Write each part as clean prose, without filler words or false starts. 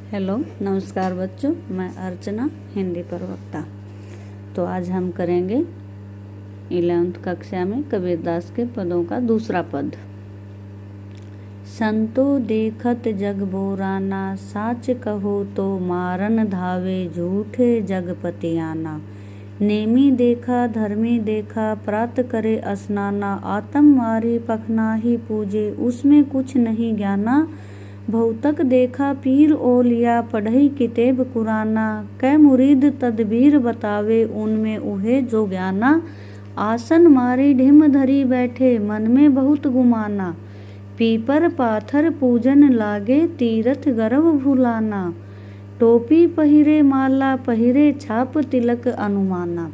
Hello नमस्कार बच्चों, मैं अर्चना हिंदी प्रवक्ता। तो आज हम करेंगे 11th कक्षा में कबीरदास के पदों का दूसरा पद। संतो देखत जग बोराना, साच कहो तो मारन धावे, झूठे जगपतियाना। नेमी देखा धर्मी देखा, प्रात करे स्नाना, आत्म मारी पखनाही पूजे, उसमें कुछ नहीं ज्ञाना। भौतक देखा पीर ओलिया, पढ़ई किताब कुराना, कै मुरीद तदबीर बतावे, उनमें उहे जो ज्ञाना। आसन मारी ढिम धरी बैठे, मन में बहुत गुमाना, पीपर पाथर पूजन लागे, तीरथ गर्व भुलाना। टोपी पहिरे माला पहिरे, छाप तिलक अनुमाना।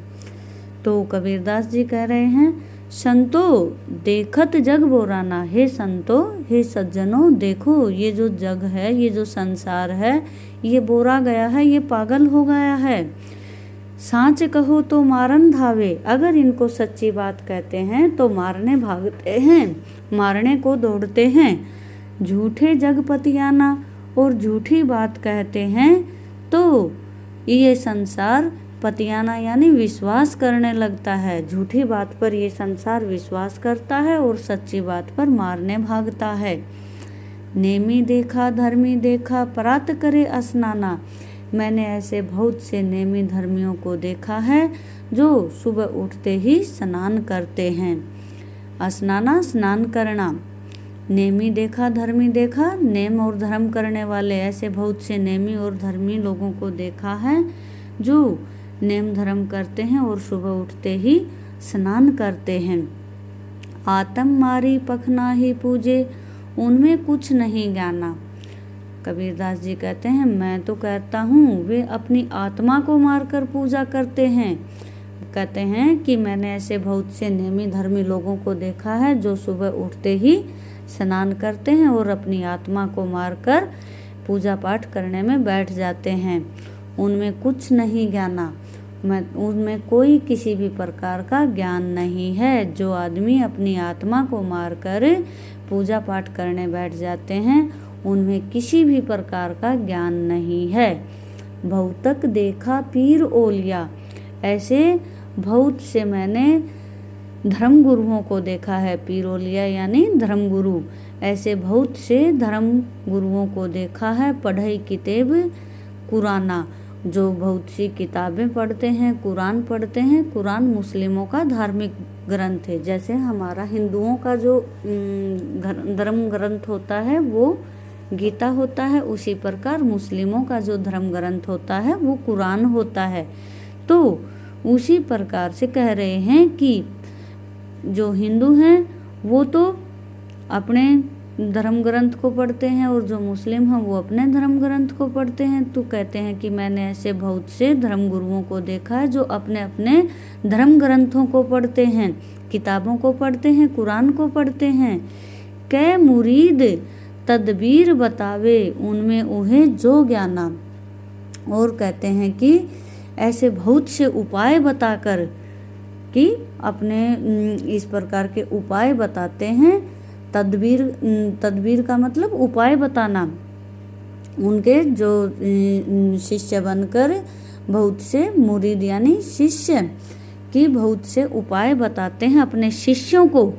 तो कबीरदास जी कह रहे हैं, संतो देखत जग बोराना, हे संतो हे सज्जनों, देखो ये जो जग है, ये जो संसार है, ये बोरा गया है, ये पागल हो गया है। साच कहो तो मारन धावे, अगर इनको सच्ची बात कहते हैं तो मारने भागते हैं, मारने को दौड़ते हैं। झूठे जगपतियाना, और झूठी बात कहते हैं तो ये संसार पतियाना यानी विश्वास करने लगता है। झूठी बात पर ये संसार विश्वास करता है और सच्ची बात पर मारने भागता है। नेमी देखा धर्मी देखा, प्रात करे स्नाना, मैंने ऐसे बहुत से नेमी धर्मियों को देखा है जो सुबह उठते ही स्नान करते हैं। स्नाना स्नान करना। नेमी देखा धर्मी देखा, नेम और धर्म करने वाले ऐसे बहुत से नेमी और धर्मी लोगों को देखा है जो नेम धर्म करते हैं और सुबह उठते ही स्नान करते हैं। आत्म मारी पखनाही पूजे, उनमें कुछ नहीं ज्ञाना। कबीरदास जी कहते हैं, मैं तो कहता हूँ वे अपनी आत्मा को मारकर पूजा करते हैं। कहते हैं कि मैंने ऐसे बहुत से नेमी धर्मी लोगों को देखा है जो सुबह उठते ही स्नान करते हैं और अपनी आत्मा को मारकर पूजा पाठ करने में बैठ जाते हैं। उनमें कुछ नहीं ज्ञाना, उनमें कोई किसी भी प्रकार का ज्ञान नहीं है। जो आदमी अपनी आत्मा को मारकर पूजा पाठ करने बैठ जाते हैं, उनमें किसी भी प्रकार का ज्ञान नहीं है। भौतक देखा पीर ओलिया, ऐसे बहुत से मैंने धर्म गुरुओं को देखा है। पीर ओलिया यानी धर्म गुरु, ऐसे बहुत से धर्म गुरुओं को देखा है। पढ़ई किताब कुराना, जो बहुत सी किताबें पढ़ते हैं, कुरान पढ़ते हैं। कुरान मुस्लिमों का धार्मिक ग्रंथ है। जैसे हमारा हिंदुओं का जो धर्म ग्रंथ होता है वो गीता होता है, उसी प्रकार मुस्लिमों का जो धर्म ग्रंथ होता है वो कुरान होता है। तो उसी प्रकार से कह रहे हैं कि जो हिंदू हैं वो तो अपने धर्म ग्रंथ को पढ़ते हैं और जो मुस्लिम हैं वो अपने धर्म ग्रंथ को पढ़ते हैं। तो कहते हैं कि मैंने ऐसे बहुत से धर्म गुरुओं को देखा है जो अपने अपने धर्म ग्रंथों को पढ़ते हैं, किताबों को पढ़ते हैं, कुरान को पढ़ते हैं। कै मुरीद तदबीर बतावे, उनमें उहे जो ज्ञाना। और कहते हैं कि ऐसे बहुत से उपाय बताकर कि अपने इस प्रकार के उपाय बताते हैं। तदबीर का मतलब उपाय बताना। उनके जो शिष्य बनकर बहुत से मुरीद यानी शिष्य की बहुत से उपाय बताते हैं अपने शिष्यों को।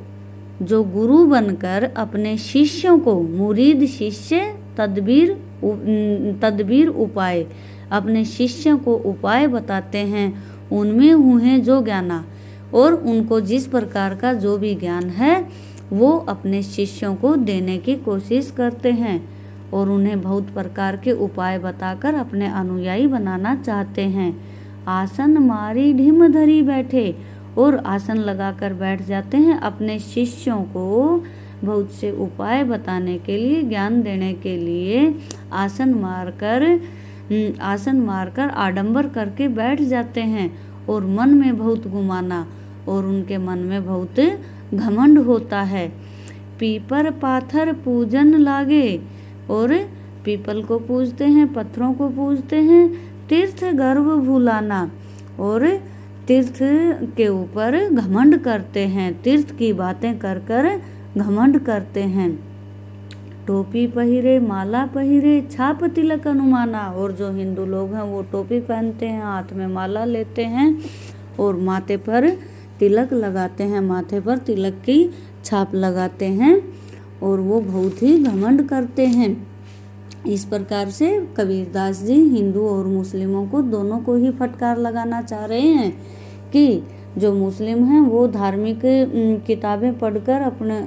जो गुरु बनकर अपने शिष्यों को, मुरीद शिष्य, तदबीर उपाय, अपने शिष्यों को उपाय बताते हैं। उनमें हुए जो ज्ञाना, और उनको जिस प्रकार का जो भी ज्ञान है वो अपने शिष्यों को देने की कोशिश करते हैं और उन्हें बहुत प्रकार के उपाय बताकर अपने अनुयायी बनाना चाहते हैं। आसन मारी ढिम धरी बैठे, और आसन लगाकर बैठ जाते हैं अपने शिष्यों को बहुत से उपाय बताने के लिए, ज्ञान देने के लिए। आसन मारकर आडंबर करके बैठ जाते हैं और मन में बहुत गुमाना, और उनके मन में बहुत घमंड होता है। पीपर पाथर पूजन लागे, और पीपल को पूजते हैं, पत्थरों को पूजते हैं। तीर्थ गर्व भुलाना, और तीर्थ के ऊपर घमंड करते हैं, तीर्थ की बातें कर घमंड करते हैं। टोपी पहिरे माला पहिरे छाप तिलक अनुमाना। और जो हिंदू लोग हैं वो टोपी पहनते हैं, हाथ में माला लेते हैं और माथे पर तिलक लगाते हैं, माथे पर तिलक की छाप लगाते हैं और वो बहुत ही घमंड करते हैं। इस प्रकार से कबीरदास जी हिंदू और मुस्लिमों को दोनों को ही फटकार लगाना चाह रहे हैं कि जो मुस्लिम हैं वो धार्मिक किताबें पढ़कर अपने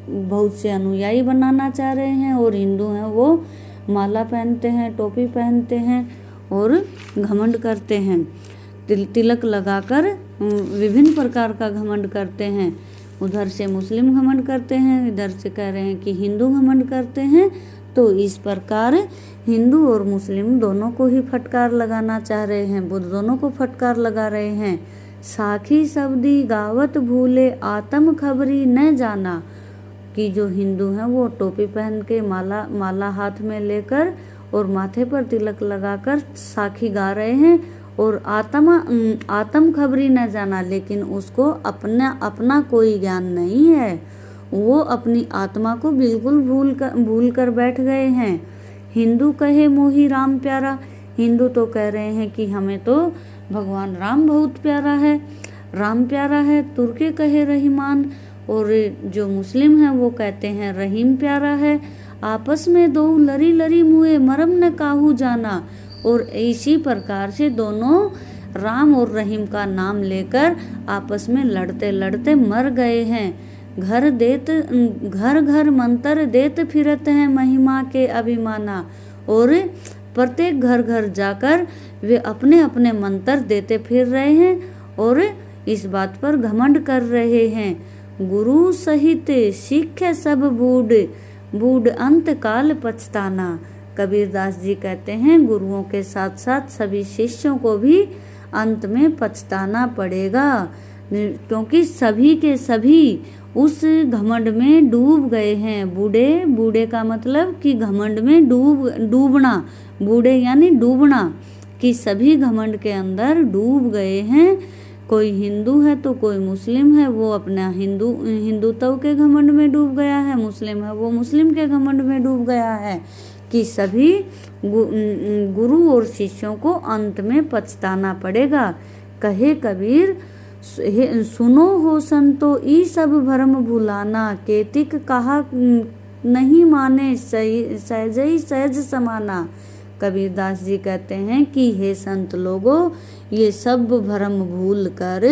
बहुत से अनुयायी बनाना चाह रहे हैं और हिंदू हैं वो माला पहनते हैं, टोपी पहनते हैं और घमंड करते हैं, तिलक लगाकर विभिन्न प्रकार का घमंड करते हैं। उधर से मुस्लिम घमंड करते हैं, इधर से कह रहे हैं कि हिंदू घमंड करते हैं। तो इस प्रकार हिंदू और मुस्लिम दोनों को ही फटकार लगाना चाह रहे हैं, बुद्ध दोनों को फटकार लगा रहे हैं। साखी शब्दी गावत भूले आत्म खबरी न जाना, कि जो हिंदू हैं वो टोपी पहन के माला हाथ में लेकर और माथे पर तिलक लगाकर साखी गा रहे हैं और आत्म खबरी न जाना, लेकिन उसको अपना कोई ज्ञान नहीं है, वो अपनी आत्मा को बिल्कुल भूल कर बैठ गए हैं। हिंदू कहे मोही राम प्यारा, हिंदू तो कह रहे हैं कि हमें तो भगवान राम बहुत प्यारा है, राम प्यारा है। तुर्के कहे रहीमान, और जो मुस्लिम हैं वो कहते हैं रहीम प्यारा है। आपस में दो लरी लरी मुए मरम न काहू जाना, और इसी प्रकार से दोनों राम और रहीम का नाम लेकर आपस में लड़ते लड़ते मर गए हैं। घर घर मंत्र देत फिरत हैं महिमा के अभिमाना, और प्रत्येक घर घर जाकर वे अपने अपने मंत्र देते फिर रहे हैं और इस बात पर घमंड कर रहे हैं। गुरु सहित सिख सब बूढ़ अंत काल पछताना। कबीरदास जी कहते हैं गुरुओं के साथ साथ सभी शिष्यों को भी अंत में पछताना पड़ेगा, क्योंकि सभी के सभी उस घमंड में डूब गए हैं। बूढ़े का मतलब कि घमंड में डूबना, बूढ़े यानी डूबना, कि सभी घमंड के अंदर डूब गए हैं। कोई हिंदू है तो कोई मुस्लिम है, वो अपना हिंदुत्व के घमंड में डूब गया है, मुस्लिम है वो मुस्लिम के घमंड में डूब गया है, कि सभी गुरु और शिष्यों को अंत में पछताना पड़ेगा। कहे कबीर सुनो हो संतो ई सब भरम भुलाना, केतिक कहा नहीं माने सहजई सहज समाना। कबीरदास जी कहते हैं कि हे संत लोगों, ये सब भ्रम भूल कर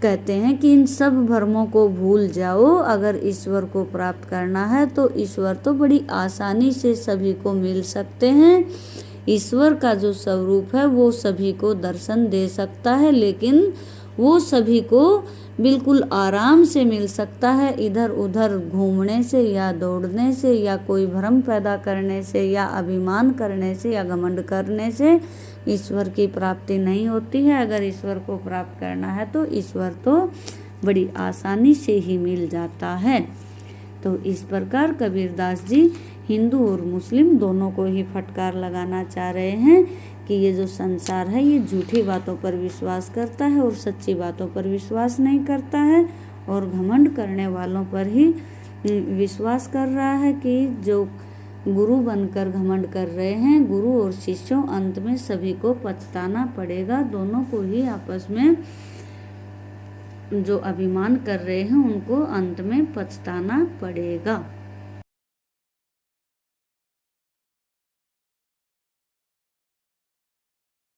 कहते हैं कि इन सब भ्रमों को भूल जाओ। अगर ईश्वर को प्राप्त करना है तो ईश्वर तो बड़ी आसानी से सभी को मिल सकते हैं। ईश्वर का जो स्वरूप है वो सभी को दर्शन दे सकता है, लेकिन वो सभी को बिल्कुल आराम से मिल सकता है। इधर उधर घूमने से या दौड़ने से या कोई भ्रम पैदा करने से या अभिमान करने से या घमंड करने से ईश्वर की प्राप्ति नहीं होती है। अगर ईश्वर को प्राप्त करना है तो ईश्वर तो बड़ी आसानी से ही मिल जाता है। तो इस प्रकार कबीरदास जी हिंदू और मुस्लिम दोनों को ही फटकार लगाना चाह रहे हैं कि ये जो संसार है ये झूठी बातों पर विश्वास करता है और सच्ची बातों पर विश्वास नहीं करता है, और घमंड करने वालों पर ही विश्वास कर रहा है कि जो गुरु बनकर घमंड कर रहे हैं, गुरु और शिष्यों, अंत में सभी को पछताना पड़ेगा। दोनों को ही आपस में जो अभिमान कर रहे हैं उनको अंत में पछताना पड़ेगा।